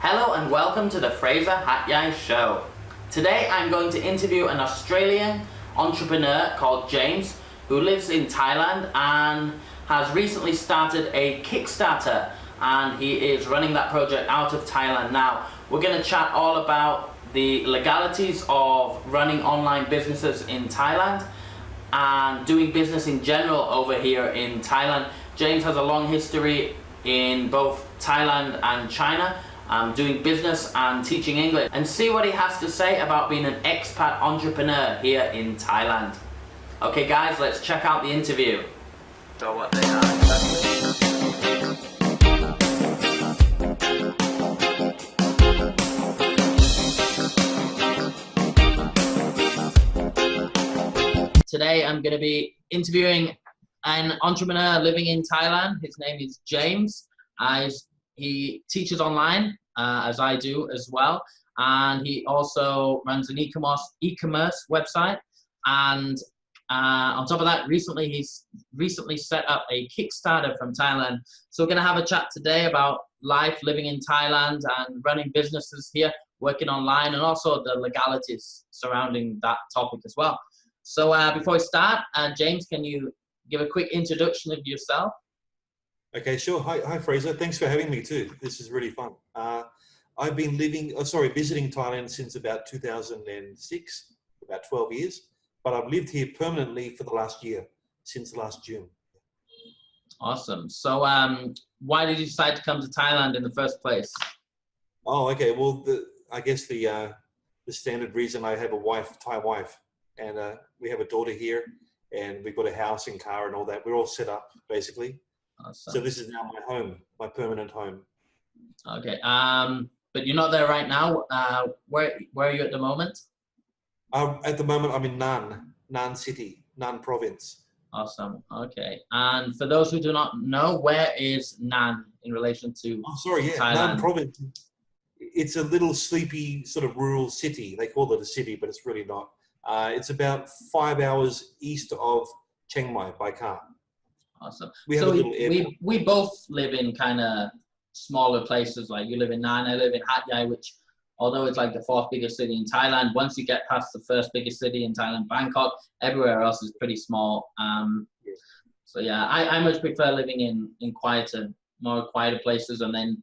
Hello and welcome to the Frazer Hat Yai Show. Today I'm going to interview an Australian entrepreneur called James who lives in Thailand and has recently started a Kickstarter, and he is running that project out of Thailand now. We're going to chat all about the legalities of running online businesses in Thailand and doing business in general over here in Thailand. James has a long history in both Thailand and China, doing business and teaching English, and see what he has to say about being an expat entrepreneur here in Thailand. Okay guys, let's check out the interview. So what they are Today I'm going to be interviewing an entrepreneur living in Thailand. His name is James. He teaches online, as I do as well, and he also runs an e-commerce website. And on top of that, he's recently set up a Kickstarter from Thailand. So we're going to have a chat today about life living in Thailand and running businesses here, working online, and also the legalities surrounding that topic as well. So before we start, James, can you give a quick introduction of yourself? Okay, sure. Hi, Fraser. Thanks for having me too. This is really fun. I've been visiting Thailand since about 2006, about 12 years, but I've lived here permanently for the last year, since last June. Awesome. So why did you decide to come to Thailand in the first place? Oh, okay. Well, I guess the standard reason, I have a Thai wife, and we have a daughter here, and we've got a house and car and all that. We're all set up, basically. Awesome. So this is now my home, my permanent home. Okay. But you're not there right now. Where are you at the moment? At the moment, I'm in Nan City, Nan Province. Awesome. Okay. And for those who do not know, where is Nan in relation to Thailand? Nan Province. It's a little sleepy sort of rural city. They call it a city, but it's really not. It's about 5 hours east of Chiang Mai by car. Awesome. We both live in kind of smaller places. Like you live in Nan, I live in Hat Yai, which, although it's like the fourth biggest city in Thailand, once you get past the first biggest city in Thailand, Bangkok, everywhere else is pretty small. So yeah, I much prefer living in more quieter places, and then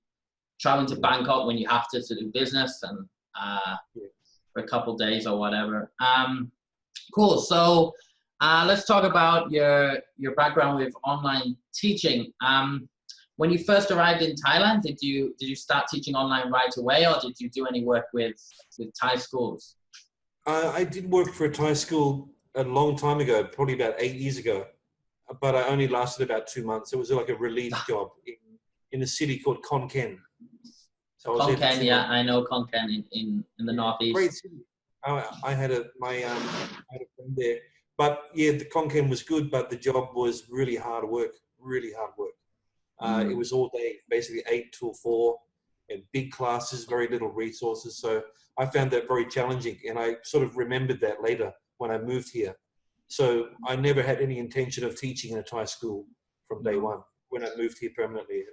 traveling to Bangkok when you have to do business and for a couple days or whatever. Cool. So let's talk about your background with online teaching. When you first arrived in Thailand, did you start teaching online right away, or did you do any work with Thai schools? I did work for a Thai school a long time ago, probably about 8 years ago, but I only lasted about 2 months. It was like a relief job in a city called Khon Kaen. So Khon Kaen, yeah, I know Khon Kaen in the northeast. Great city. I had a friend there. But yeah, the Khon Kaen was good, but the job was really hard work, It was all day, basically 8 till 4, and big classes, very little resources. So I found that very challenging, and I sort of remembered that later when I moved here. So I never had any intention of teaching in a Thai school from day one. When I moved here permanently,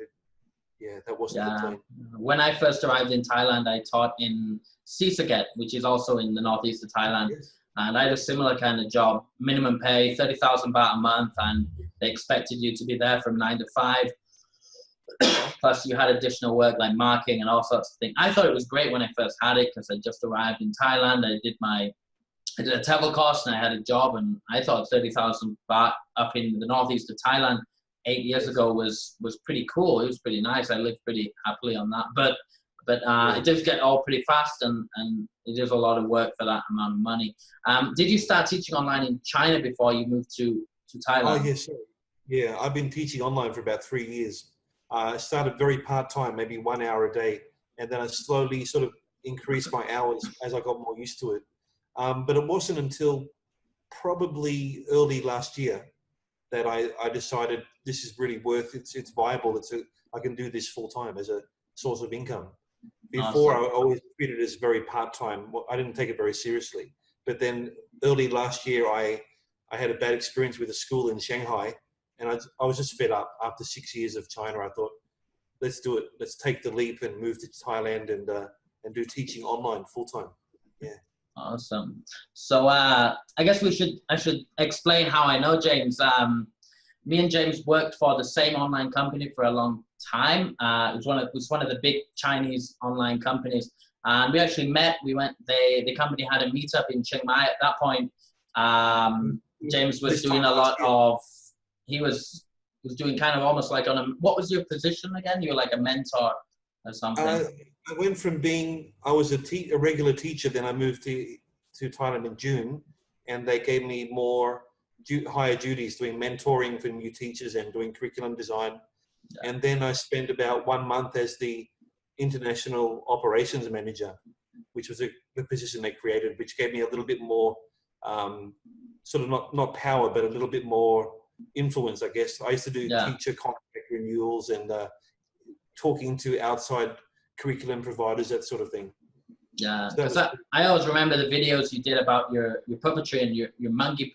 that wasn't the plan. When I first arrived in Thailand, I taught in Sisaket, which is also in the northeast of Thailand. Yes. And I had a similar kind of job, minimum pay, 30,000 baht a month, and they expected you to be there from 9 to 5. Plus you had additional work like marking and all sorts of things. I thought it was great when I first had it because I just arrived in Thailand. I did a travel course and I had a job, and I thought 30,000 baht up in the northeast of Thailand 8 years ago was pretty cool. It was pretty nice. I lived pretty happily on that. But it does get old pretty fast, and it is a lot of work for that amount of money. Did you start teaching online in China before you moved to Thailand? Oh, yes, sir. Yeah, I've been teaching online for about 3 years. I started very part-time, maybe 1 hour a day, and then I slowly sort of increased my hours as I got more used to it. But it wasn't until probably early last year that I decided this is really it's viable. I can do this full-time as a source of income. Before, awesome. I always treated it as very part-time. I didn't take it very seriously. But then early last year, I had a bad experience with a school in Shanghai, and I was just fed up. After 6 years of China, I thought, let's do it. Let's take the leap and move to Thailand and do teaching online full time. Yeah. Awesome. So I guess I should explain how I know James. Me and James worked for the same online company for a long time. It was one of the big Chinese online companies, and we actually met. The company had a meetup in Chiang Mai at that point. James was doing a lot of. He was doing kind of almost like on a. What was your position again? You were like a mentor or something. I went from I was a regular teacher, then I moved to Thailand in June, and they gave me more higher duties, doing mentoring for new teachers and doing curriculum design. Yeah. And then I spent about 1 month as the international operations manager, which was the position they created, which gave me a little bit more, sort of not power, but a little bit more influence, I guess. I used to do teacher contract renewals and talking to outside curriculum providers, that sort of thing. Yeah, because I always remember the videos you did about your puppetry and your monkey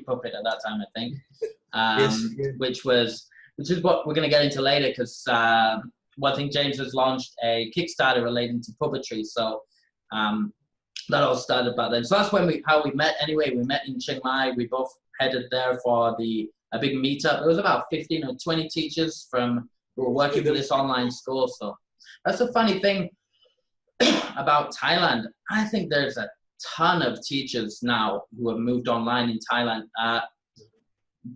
puppet at that time, I think. Yes, yeah. Which is what we're going to get into later, because I think James has launched a Kickstarter relating to puppetry. So that all started back then. So that's how we met. Anyway, we met in Chiang Mai. We both headed there for a big meetup. There was about 15 or 20 teachers who were working for this online school. So that's a funny thing about Thailand. I think there's a ton of teachers now who have moved online in Thailand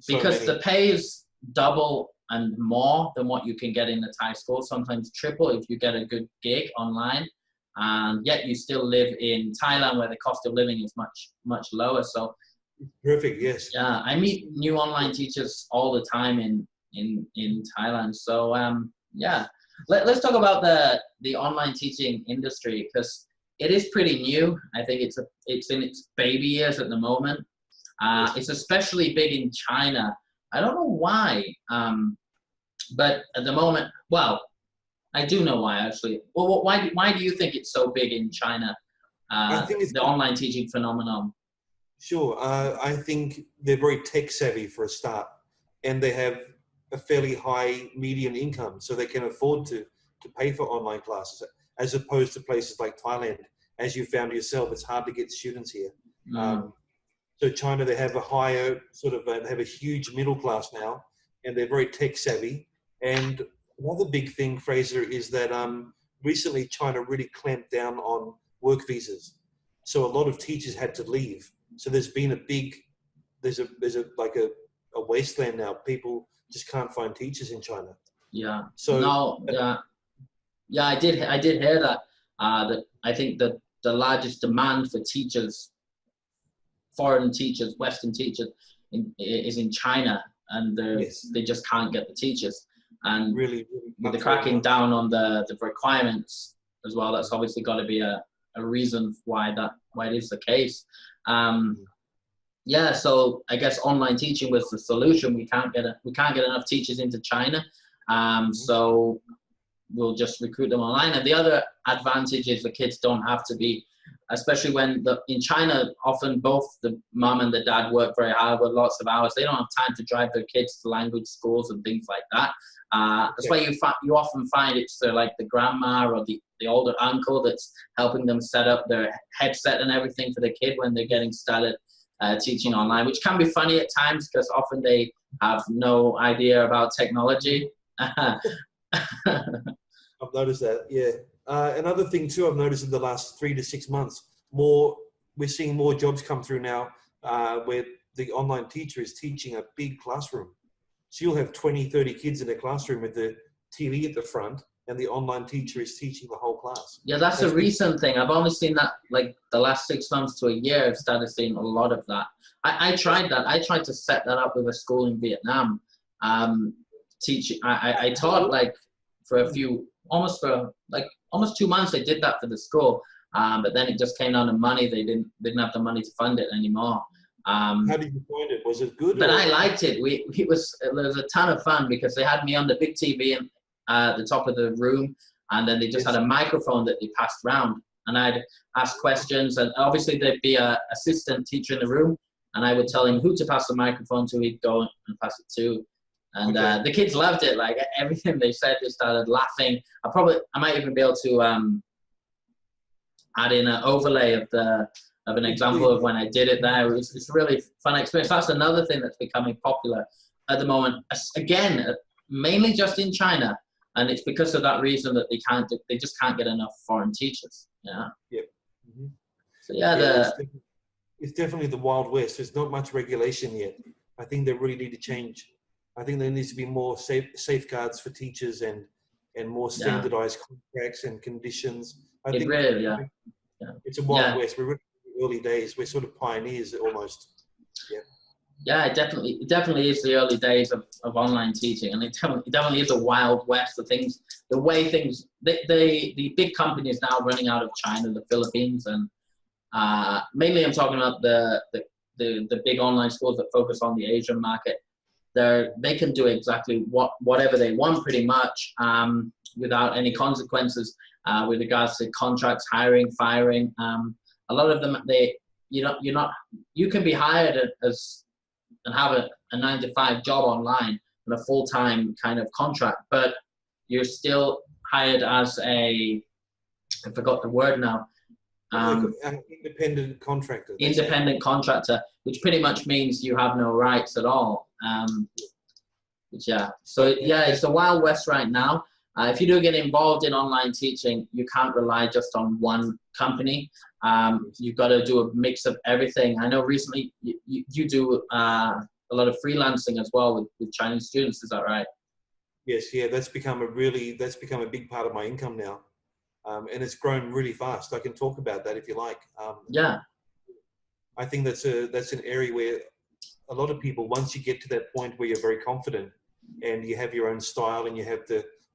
because the pay is double and more than what you can get in the Thai school, sometimes triple if you get a good gig online, and yet you still live in Thailand where the cost of living is much, much lower. So perfect, yes. Yeah, I meet new online teachers all the time in Thailand. So yeah. Let's talk about the online teaching industry, because it is pretty new. I think it's in its baby years at the moment. It's especially big in China. I don't know why, but at the moment, well, I do know why actually. Well, why do you think it's so big in China? I think it's the online teaching phenomenon. Sure, I think they're very tech savvy for a start, and they have a fairly high median income, so they can afford to pay for online classes, as opposed to places like Thailand. As you found yourself, it's hard to get students here. So China, they have a higher they have a huge middle class now, and they're very tech savvy. And another big thing, Fraser, is that recently China really clamped down on work visas. So a lot of teachers had to leave. So there's been there's a wasteland now. People just can't find teachers in China. Yeah. So no, yeah, I did hear that. That I think that the largest demand for teachers, foreign teachers, Western teachers, is in China, and they just can't get the teachers. And really with the cracking down on the requirements as well, that's obviously got to be a reason why it is the case. Yeah, so I guess online teaching was the solution. We can't get enough teachers into China, so we'll just recruit them online. And the other advantage is the kids don't have to be, especially when in China, often both the mom and the dad work very hard with lots of hours. They don't have time to drive their kids to language schools and things like that. That's why you often find it's the grandma or the older uncle that's helping them set up their headset and everything for the kid when they're getting started teaching online, which can be funny at times because often they have no idea about technology. I've noticed that, yeah. Another thing too, I've noticed in the last 3 to 6 months, we're seeing more jobs come through now where the online teacher is teaching a big classroom. So you'll have 20, 30 kids in a classroom with the TV at the front, and the online teacher is teaching the whole class. Yeah, that's a recent thing. I've only seen that like the last 6 months to a year. I've started seeing a lot of that. I tried that. I tried to set that up with a school in Vietnam. Teaching. I taught like for almost 2 months. I did that for the school, but then it just came down to money. They didn't have the money to fund it anymore. How did you find it? Was it good? But I liked it. It was a ton of fun because they had me on the big TV at the top of the room, and then they just had a microphone that they passed around, and I'd ask questions, and obviously there'd be an assistant teacher in the room, and I would tell him who to pass the microphone to. He'd go and pass it to, And Okay. the kids loved it. Like everything they said, they started laughing. I might even be able to add in an overlay of an example of when I did it there. It's a really fun experience. That's another thing that's becoming popular at the moment. Again, mainly just in China, and it's because of that reason that they just can't get enough foreign teachers. Yeah. Yep. Mm-hmm. So yeah, Yeah, it's definitely the Wild West. There's not much regulation yet. I think they really need to change. I think there needs to be more safeguards for teachers and more standardized contracts and conditions. I think really, it's a Wild West. We're really in the early days. We're sort of pioneers almost. Yeah. Yeah, it definitely is the early days of online teaching, and it definitely is a Wild West. The way things, the big companies now running out of China, the Philippines, and mainly I'm talking about the big online schools that focus on the Asian market. They can do exactly whatever they want, pretty much, without any consequences with regards to contracts, hiring, firing. A lot of them, you can be hired and have a 9-to-5 job online and a full-time kind of contract, but you're still hired as I forgot the word now. Independent contractor. Independent contractor, which pretty much means you have no rights at all. So it's the Wild West right now. If you do get involved in online teaching, you can't rely just on one company. You've got to do a mix of everything. I know recently you do a lot of freelancing as well with Chinese students. Is that right? Yes, yeah, that's become a big part of my income now, and it's grown really fast. I can talk about that if you like. I think that's an area where a lot of people, once you get to that point where you're very confident and you have your own style and you have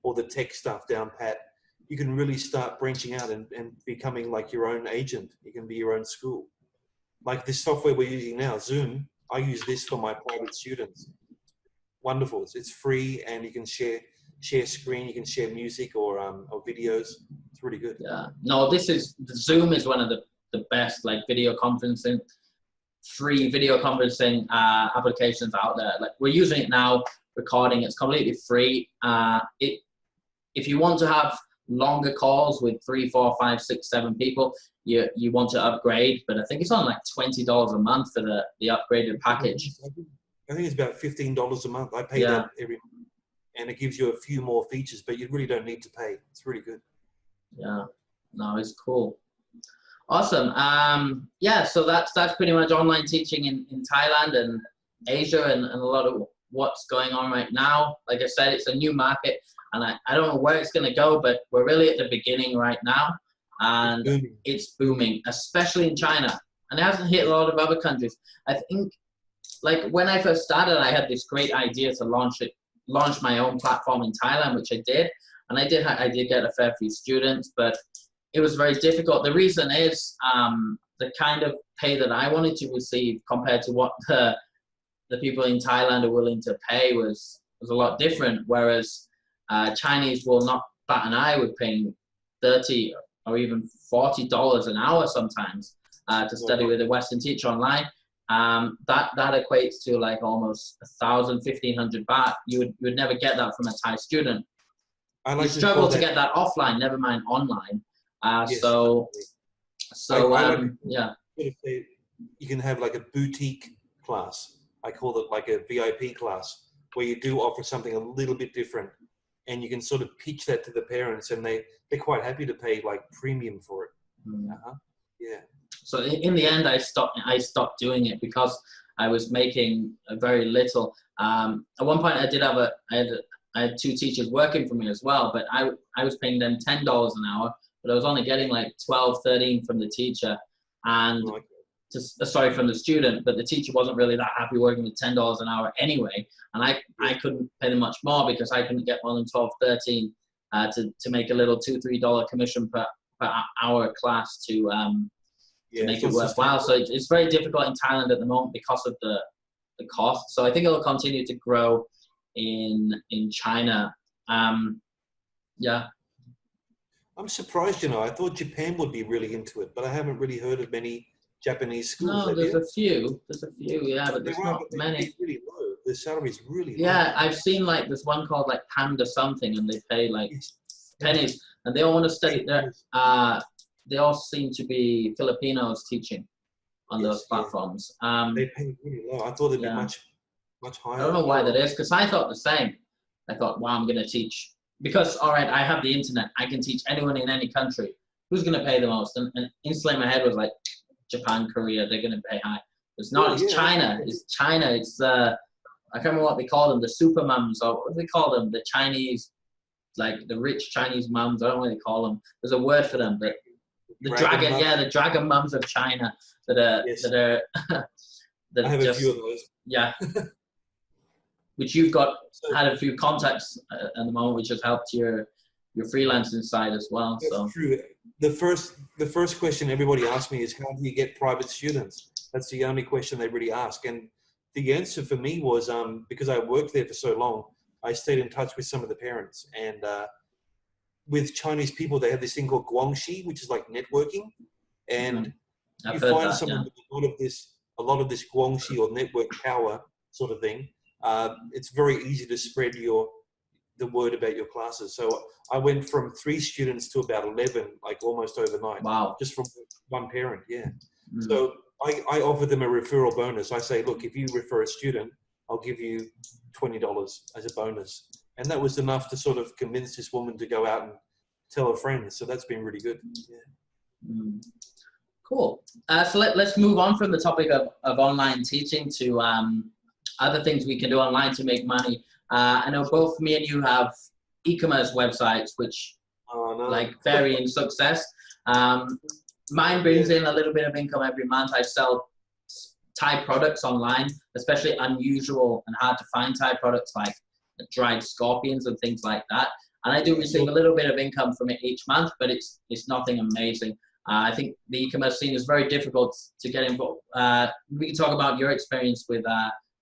all the tech stuff down pat, you can really start branching out and becoming like your own agent. You can be your own school. Like this software we're using now, Zoom, I use this for my private students. Wonderful. It's free and you can share screen, you can share music or videos. It's really good. Yeah. No, Zoom is one of the best like free video conferencing applications out there. Like we're using it now, recording. It's completely free. If you want to have longer calls with 3, 4, 5, 6, 7 people, you want to upgrade, but I think it's on like $20 a month for the upgraded package. I think it's about $15 a month. I pay that every month, and it gives you a few more features, but you really don't need to pay. It's really good. Yeah, no, it's cool. Awesome. So that's pretty much online teaching in Thailand and Asia and a lot of what's going on right now. Like I said, it's a new market, and I don't know where it's going to go, but we're really at the beginning right now, and it's booming, especially in China. And it hasn't hit a lot of other countries. I think, like when I first started, I had this great idea to launch my own platform in Thailand, which I did, and I did get a fair few students, but it was very difficult. The reason is the kind of pay that I wanted to receive compared to what the people in Thailand are willing to pay was a lot different. Whereas Chinese will not bat an eye with paying $30 or even $40 an hour sometimes to study with a Western teacher online. That equates to like almost 1,000, 1,500 baht. You would never get that from a Thai student. You struggle to get that offline, never mind online. You can have like a boutique class. I call it like a VIP class, where you do offer something a little bit different, and you can sort of pitch that to the parents, and they're quite happy to pay like premium for it. Yeah. So in the end, I stopped doing it because I was making very little. At one point, I had 2 teachers working for me as well, but I was paying them $10 an hour, but I was only getting like 12, 13 from the teacher, and from the student, but the teacher wasn't really that happy working with $10 an hour anyway, and I couldn't pay them much more because I couldn't get more than 12, 13 to make a little $2, $3 commission per hour class to make it worthwhile. So it's very difficult in Thailand at the moment because of the cost. So I think it'll continue to grow in China. I'm surprised, I thought Japan would be really into it, but I haven't really heard of many Japanese schools. No, there's a few, yeah, but there's not many. Really low. the salary is really low. Yeah, I've seen like there's one called like Panda something, and they pay like pennies, and they all want to study there. They all seem to be Filipinos teaching on those platforms. They pay really low. I thought they'd be much higher. I don't know why that is, because I thought the same. I thought, wow, I'm going to teach. Because, all right, I have the internet. I can teach anyone in any country. Who's going to pay the most? And instantly my head was like, Japan, Korea, they're going to pay high. It's not. It's China. It's China. It's, I can't remember what they call them, the super mums, or what do they call them? The Chinese, like the rich Chinese mums. I don't know what they call them. There's a word for them. But the dragon the dragon mums of China that are, that I have a few of those. Yeah. Which you've had a few contacts at the moment, which has helped your freelancing side as well. That's true. The first question everybody asks me is, how do you get private students? That's the only question they really ask. And the answer for me was, because I worked there for so long, I stayed in touch with some of the parents. And with Chinese people, they have this thing called guangxi, which is like networking. And you find someone with a lot of this guangxi or network power sort of thing. It's very easy to spread the word about your classes. So I went from 3 students to about 11, like almost overnight. Wow. Just from one parent, So I offer them a referral bonus. I say, look, if you refer a student, I'll give you $20 as a bonus. And that was enough to sort of convince this woman to go out and tell her friends. So that's been really good. Cool. So let's move on from the topic of online teaching to other things we can do online to make money. I know both me and you have e-commerce websites, which like vary in success. Mine brings in a little bit of income every month. I sell Thai products online, especially unusual and hard to find Thai products like dried scorpions and things like that. And I do receive a little bit of income from it each month, but it's nothing amazing. I think the e-commerce scene is very difficult to get involved. We can talk about your experience with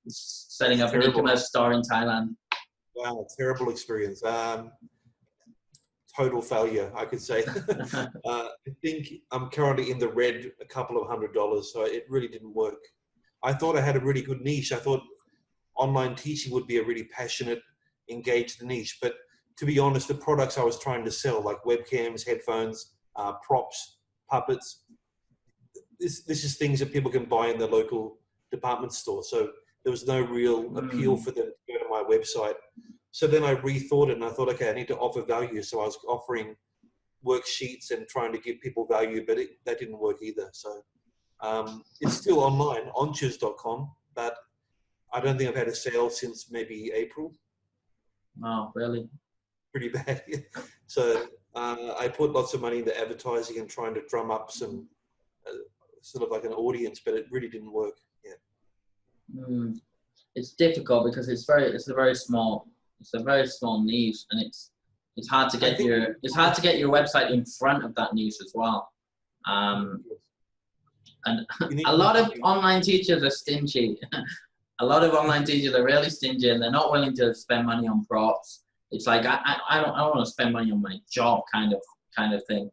setting up an e-commerce store in Thailand. Wow, terrible experience. Total failure, I could say. I think I'm currently in the red a couple of $100, so it really didn't work. I thought I had a really good niche. I thought online teaching would be a really passionate, engaged niche. But to be honest, the products I was trying to sell, like webcams, headphones, props, puppets, this is things that people can buy in the local department store. So there was no real appeal for them to go to my website. So then I rethought it and I thought, okay, I need to offer value. So I was offering worksheets and trying to give people value, but that didn't work either. So it's still online, onchers.com, but I don't think I've had a sale since maybe April. Oh, really? Pretty bad. So I put lots of money into advertising and trying to drum up some sort of like an audience, but it really didn't work. It's difficult because it's a very small niche, and it's hard to get your website in front of that niche as well. And a lot of online teachers are stingy. A lot of online teachers are really stingy, and they're not willing to spend money on props. It's like I don't want to spend money on my job kind of thing.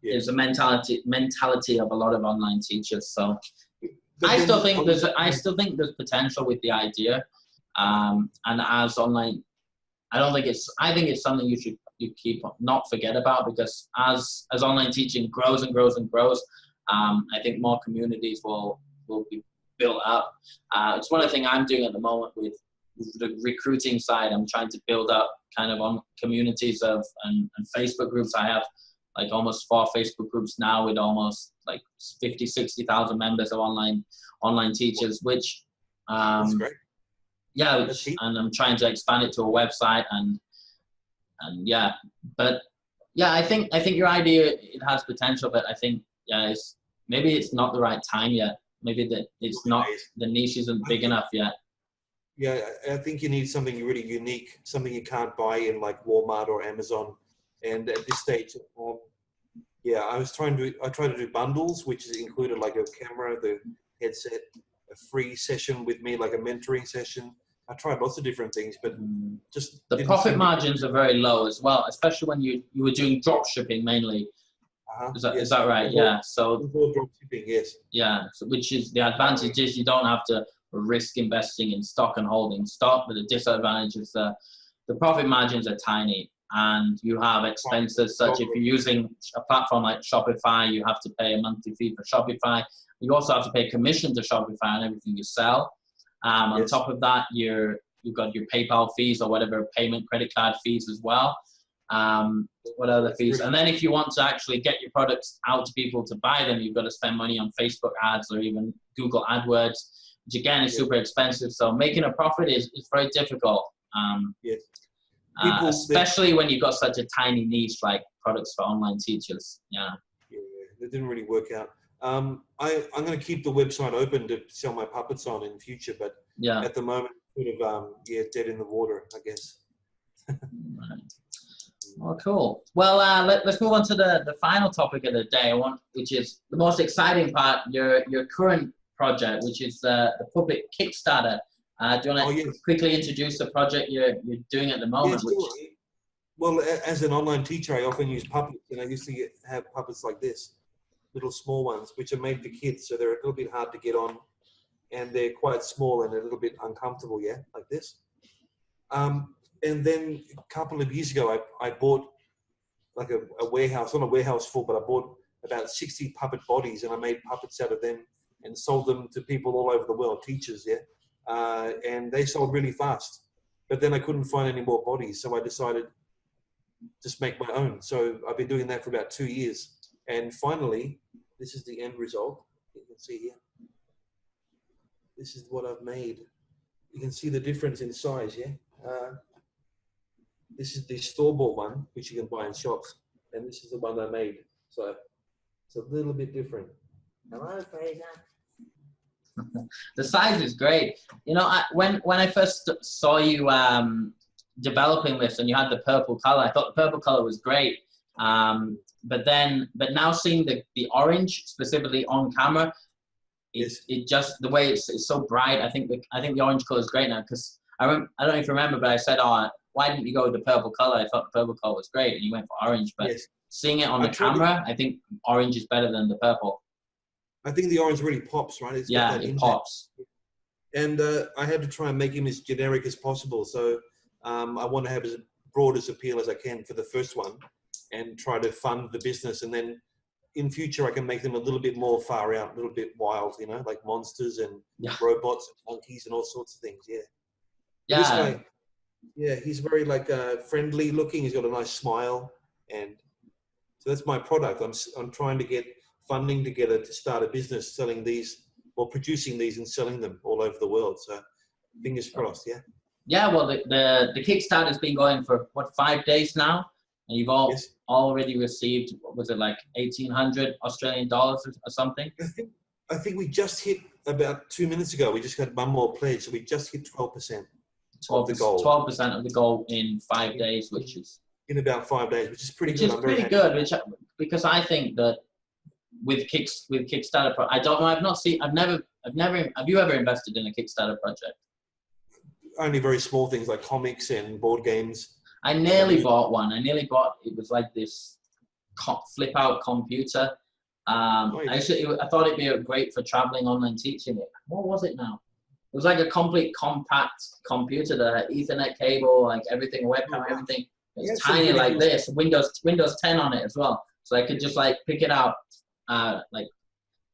There's a mentality of a lot of online teachers. So I still think there's potential with the idea. And as online, I think it's something you keep not forget about, because as online teaching grows and grows and grows, I think more communities will be built up. It's one of the things I'm doing at the moment with the recruiting side. I'm trying to build up kind of on communities and Facebook groups. I have like almost 4 Facebook groups now with almost like 60,000 members of online teachers, which that's great. And I'm trying to expand it to a website and I think your idea, it has potential, but I think maybe it's not the right time yet. Maybe the niche isn't big enough yet. Yeah, I think you need something really unique, something you can't buy in like Walmart or Amazon. And at this stage, I tried to do bundles, which included like a camera, the headset, a free session with me, like a mentoring session. I tried lots of different things, but just the profit margins are very low as well, especially when you were doing drop shipping mainly. Is that right? Yeah. So drop shipping, yes. Yeah. So which is the advantage is you don't have to risk investing in stock and holding stock, but the disadvantage is the profit margins are tiny, and you have expenses such if you're using a platform like Shopify, you have to pay a monthly fee for Shopify. You also have to pay commission to Shopify on everything you sell. On top of that, you've got your PayPal fees or whatever payment credit card fees as well. What other fees? And then if you want to actually get your products out to people to buy them, you've got to spend money on Facebook ads or even Google AdWords, which again is super expensive. So making a profit is very difficult. Especially when you've got such a tiny niche like products for online teachers. Yeah, that didn't really work out. I'm going to keep the website open to sell my puppets on in the future, but at the moment, sort of dead in the water, I guess. Right. Oh, cool. Well, let's move on to the final topic of the day, which is the most exciting part, your current project, which is the Pubbet Kickstarter. Do you want to quickly introduce the project you're doing at the moment? Well, as an online teacher, I often use puppets, and I used to have puppets like this, little small ones, which are made for kids, so they're a little bit hard to get on, and they're quite small and a little bit uncomfortable, like this. And then a couple of years ago, I bought like a warehouse, not a warehouse full, but I bought about 60 puppet bodies, and I made puppets out of them and sold them to people all over the world, teachers, and they sold really fast. But then I couldn't find any more bodies, so I decided just make my own. So I've been doing that for about 2 years. And finally, this is the end result. You can see here. This is what I've made. You can see the difference in size, This is the store-bought one, which you can buy in shops. And this is the one I made. So it's a little bit different. Hello, Frazer. The size is great. You know, when I first saw you developing this and you had the purple color, I thought the purple color was great. But now seeing the orange specifically on camera, it just, the way it's so bright. I think the orange color is great now, because I don't know if you remember, but I said, why didn't you go with the purple color? I thought the purple color was great, and you went for orange. But seeing it on the camera, I think orange is better than the purple. I think the orange really pops, right? It pops. And I had to try and make him as generic as possible. So I want to have as broad as appeal as I can for the first one, and try to fund the business. And then in future, I can make them a little bit more far out, a little bit wild, like monsters and robots and monkeys and all sorts of things. This guy, he's very friendly looking. He's got a nice smile, and so that's my product. I'm trying to get funding together to start a business selling these, or producing these and selling them all over the world. So fingers crossed. Well, the Kickstarter has been going for 5 days now, and you've already received, what was it, like 1,800 Australian dollars or something? I think we just hit, about 2 minutes ago, we just got one more pledge, so we just hit 12%. 12% of the goal in 5 days, which is in about 5 days, which is pretty good. Because I think that with Kickstarter, I don't know. Have you ever invested in a Kickstarter project? Only very small things like comics and board games. I nearly bought one. It was like this flip out computer. I thought it'd be great for traveling online teaching. What was it now? It was like a complete compact computer that had Ethernet cable, like everything, webcam, everything. It was tiny like this, Windows 10 on it as well. So I could just like pick it out,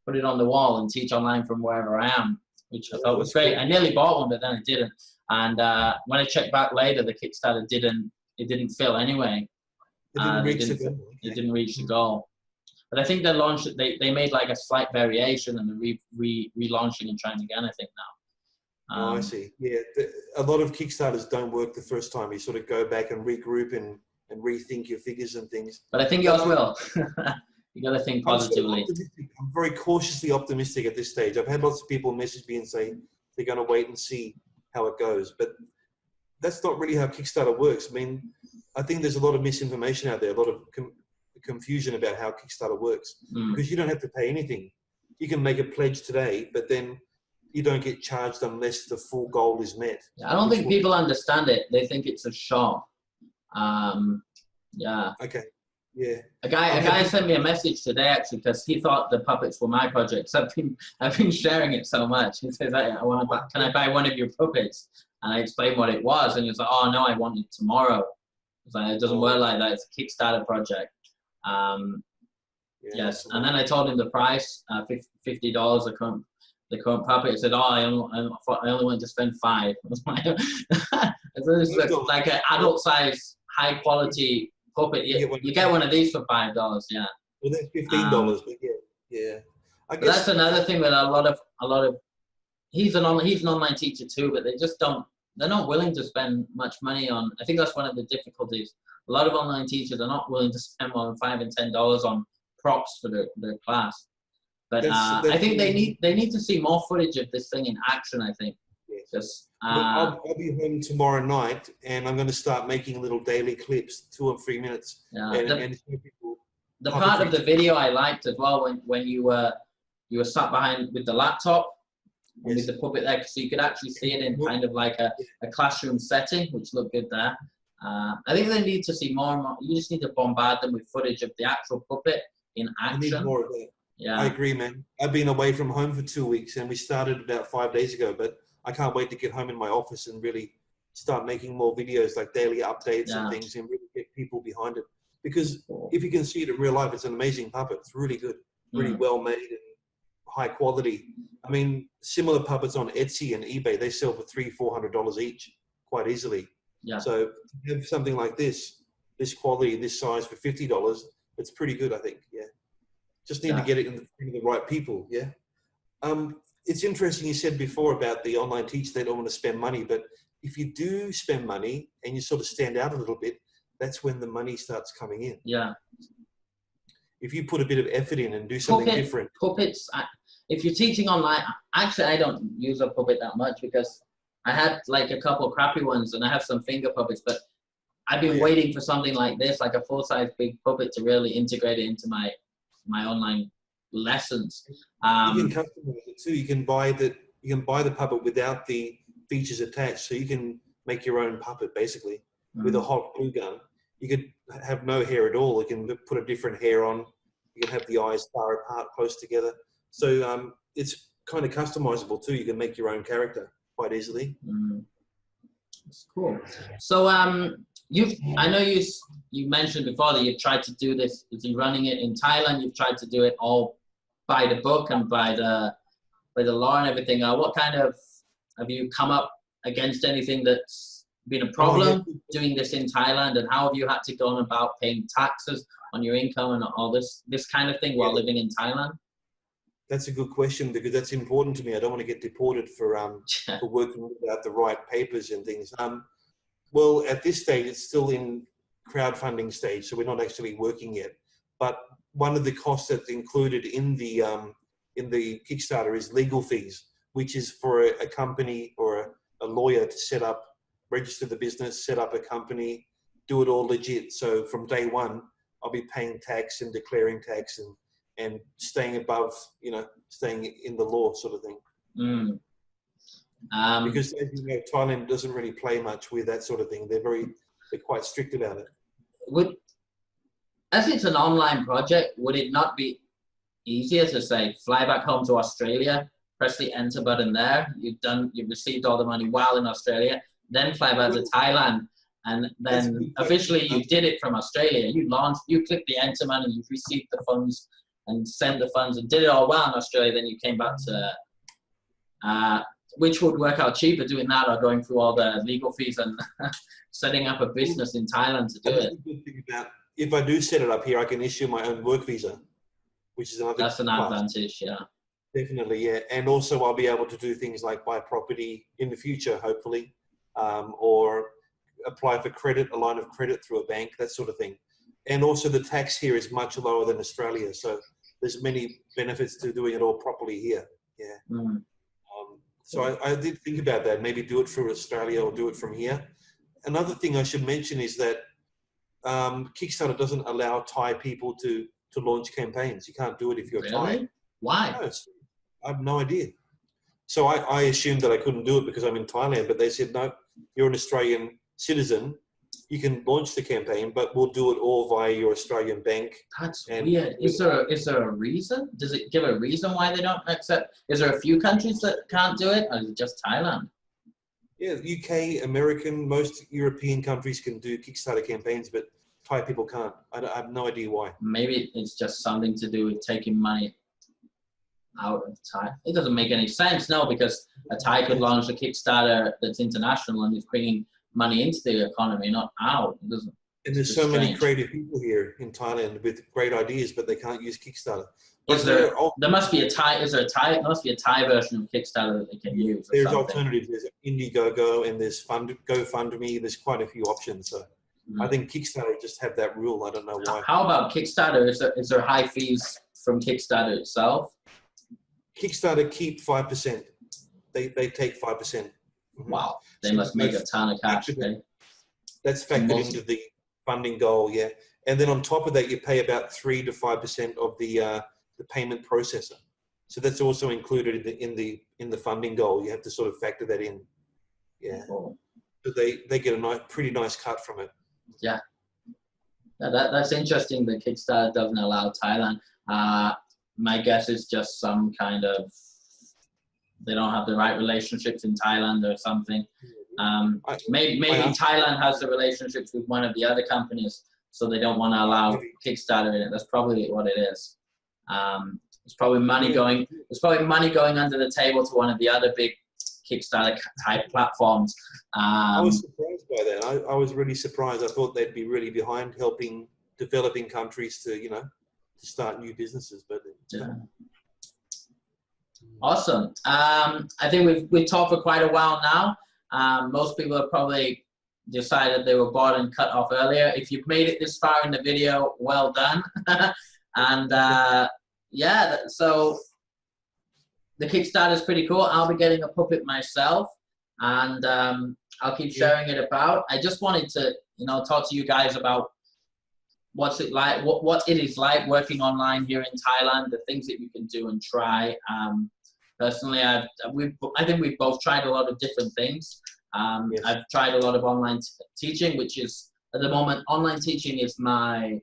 put it on the wall and teach online from wherever I am, which I thought was great. I nearly bought one, but then I didn't. And when I checked back later, the Kickstarter didn't fill anyway. It didn't reach the goal. But I think they made like a slight variation, and they're relaunching and trying again, I think now. I see. Yeah, a lot of Kickstarters don't work the first time. You sort of go back and regroup and rethink your figures and things. But I think yours will. You got to think positively. I'm very cautiously optimistic at this stage. I've had lots of people message me and say they're going to wait and see how it goes. But that's not really how Kickstarter works. I mean, I think there's a lot of misinformation out there, a lot of confusion about how Kickstarter works. Because you don't have to pay anything. You can make a pledge today, but then you don't get charged unless the full goal is met. I don't think people understand it. They think it's a show. Okay. Yeah. A guy sent me a message today actually because he thought the puppets were my project. So I've been sharing it so much. He says, "I want to buy, can I buy one of your puppets?" And I explained what it was, and he was like, "Oh no, I want it tomorrow." I was like, "It doesn't work like that. It's a Kickstarter project." Yes, and then I told him the price, $50 the current puppet. He said, "Oh, I only want to spend $5." I was like, "This is like an adult size, high quality puppet. You get one of these for $5, yeah." Well, that's $15, but yeah. I But guess that's another thing with a lot of. He's an online teacher too, but they just don't. They're not willing to spend much money on. I think that's one of the difficulties. A lot of online teachers are not willing to spend more than $5 and $10 on props for their class. But I think they need to see more footage of this thing in action. I think. Yes. Just, I'll be home tomorrow night, and I'm going to start making little daily clips, 2 or 3 minutes, and show people. The part of the video I liked as well when you were sat behind with the laptop and with the puppet there, so you could actually see it in kind of like a classroom setting, which looked good there. I think they need to see more and more. You just need to bombard them with footage of the actual puppet in action. I need more of that. Yeah, I agree, man. I've been away from home for 2 weeks, and we started about 5 days ago, but I can't wait to get home in my office and really start making more videos, like daily updates and things, and really get people behind it. Because if you can see it in real life, it's an amazing puppet. It's really good, really well made and high quality. I mean, similar puppets on Etsy and eBay, they sell for $300-400 each quite easily. Yeah. So to have something like this quality, this size for $50, it's pretty good, I think. Yeah. Just need to get it in the right people. Yeah. It's interesting you said before about the online teacher, they don't want to spend money, but if you do spend money and you sort of stand out a little bit, that's when the money starts coming in. Yeah. If you put a bit of effort in and do something different. Puppets, if you're teaching online, actually I don't use a puppet that much because I had like a couple of crappy ones and I have some finger puppets, but I've been waiting for something like this, like a full-size big puppet to really integrate it into my online lessons. You can customize it too. You can buy the puppet without the features attached, so you can make your own puppet basically with a hot glue gun. You could have no hair at all. You can put a different hair on. You can have the eyes far apart, close together. So it's kind of customizable too. You can make your own character quite easily. That's cool. So I know you mentioned before that you've tried to do this. You're running it in Thailand. You've tried to do it all by the book and by the law and everything. What kind of, have you come up against anything that's been a problem doing this in Thailand, and how have you had to go on about paying taxes on your income and all this kind of thing while living in Thailand? That's a good question because that's important to me. I don't want to get deported for working without the right papers and things. Well, at this stage, it's still in crowdfunding stage, so we're not actually working yet. But one of the costs that's included in the Kickstarter is legal fees, which is for a company or a lawyer to register the business, set up a company, do it all legit. So from day one, I'll be paying tax and declaring tax and staying above, staying in the law sort of thing. Because as you know, Thailand doesn't really play much with that sort of thing. They're quite strict about it. As it's an online project, would it not be easier to say, fly back home to Australia, press the enter button there, you've received all the money while in Australia, then fly back to Thailand, and then officially you did it from Australia. You clicked the enter button, you've received the funds and sent the funds and did it all well in Australia, then you came back to, which would work out cheaper, doing that or going through all the legal fees and setting up a business in Thailand to do it. Good thing about, if I do set it up here, I can issue my own work visa, which is another. That's an advantage, yeah. Definitely, yeah. And also I'll be able to do things like buy property in the future, hopefully, or apply for credit, a line of credit through a bank, that sort of thing. And also the tax here is much lower than Australia. So there's many benefits to doing it all properly here. Yeah. So I did think about that, maybe do it through Australia or do it from here. Another thing I should mention is that Kickstarter doesn't allow Thai people to launch campaigns. You can't do it if you're Thai. Why? No, I have no idea. So I assumed that I couldn't do it because I'm in Thailand, but they said, no, you're an Australian citizen. you can launch the campaign, but we'll do it all via your Australian bank. That's weird. Is there a reason? Does it give a reason why they don't accept? Is there a few countries that can't do it, or is it just Thailand? Yeah, UK, American, most European countries can do Kickstarter campaigns, but Thai people can't. I have no idea why. Maybe it's just something to do with taking money out of Thai. It doesn't make any sense, no, because a Thai could launch a Kickstarter that's international and is bringing money into the economy, not out. It doesn't. And there's so many creative people here in Thailand with great ideas, but they can't use Kickstarter. There must be a Thai. There must be a Thai version of Kickstarter that they can use. There's alternatives. There's Indiegogo and there's GoFundMe. There's quite a few options. So I think Kickstarter just have that rule. I don't know why. How about Kickstarter? Is there high fees from Kickstarter itself? Kickstarter keep 5%. They take 5%. Wow, they must make a ton of cash. That's factored into the funding goal, yeah. And then on top of that, you pay about 3 to 5% of the payment processor. So that's also included in the funding goal. You have to sort of factor that in, yeah. Cool. So they get a pretty nice cut from it. Yeah, that's interesting. The Kickstarter doesn't allow Thailand. My guess is just some kind of, they don't have the right relationships in Thailand or something. Maybe Thailand has the relationships with one of the other companies, so they don't want to allow Kickstarter in it. That's probably what it is. It's probably money going. There's probably money going under the table to one of the other big Kickstarter type platforms. I was surprised by that. I was really surprised. I thought they'd be really behind helping developing countries to to start new businesses, but yeah. Awesome. I think we've talked for quite a while now. Most people have probably decided they were bored and cut off earlier. If you've made it this far in the video, well done. And yeah, so the Kickstarter is pretty cool. I'll be getting a puppet myself, and I'll keep sharing it about. I just wanted to, talk to you guys about what's it like, what it is like working online here in Thailand, the things that you can do and try. Personally, I think we've both tried a lot of different things. Yes. I've tried a lot of online teaching, which is, at the moment, online teaching is my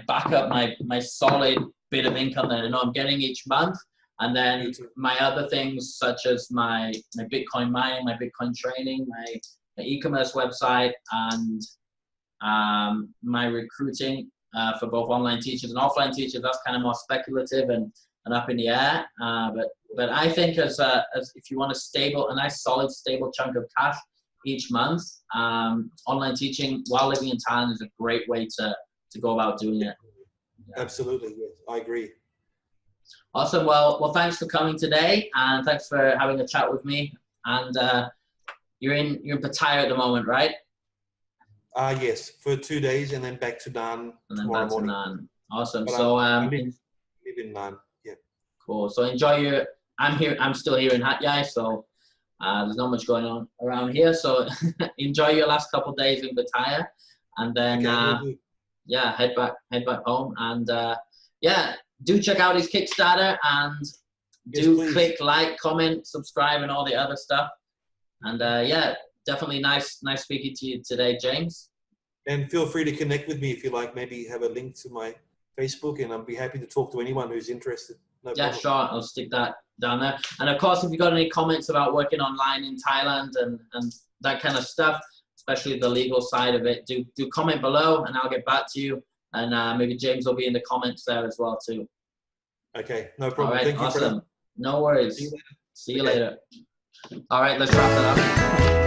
backup, my solid bit of income that I know I'm getting each month. And then my other things, such as my Bitcoin mining, my Bitcoin training, my e-commerce website, and my recruiting for both online teachers and offline teachers. That's kind of more speculative and up in the air. But I think as if you want a nice solid stable chunk of cash each month, online teaching while living in Thailand is a great way to go about doing it. Yeah. Absolutely, yes, I agree. Awesome. Well, thanks for coming today, and thanks for having a chat with me. And you're in Pattaya at the moment, right? Yes, for 2 days, and then back to Nan tomorrow morning. Awesome. But so I live in Nan. Yeah. Cool. So enjoy I'm still here in Hat Yai, so there's not much going on around here. So enjoy your last couple of days in Pattaya, and then yeah, head back home. And yeah, do check out his Kickstarter, and click like, comment, subscribe, and all the other stuff. And yeah, definitely nice speaking to you today, James. And feel free to connect with me if you like. Maybe have a link to my Facebook, and I'll be happy to talk to anyone who's interested. No problem. Sure. I'll stick that down there. And of course, if you've got any comments about working online in Thailand and that kind of stuff, especially the legal side of it, do comment below, and I'll get back to you. And maybe James will be in the comments there as well too. Okay, no problem. All right, Thank you. Awesome. No worries. See you later. All right, let's wrap that up.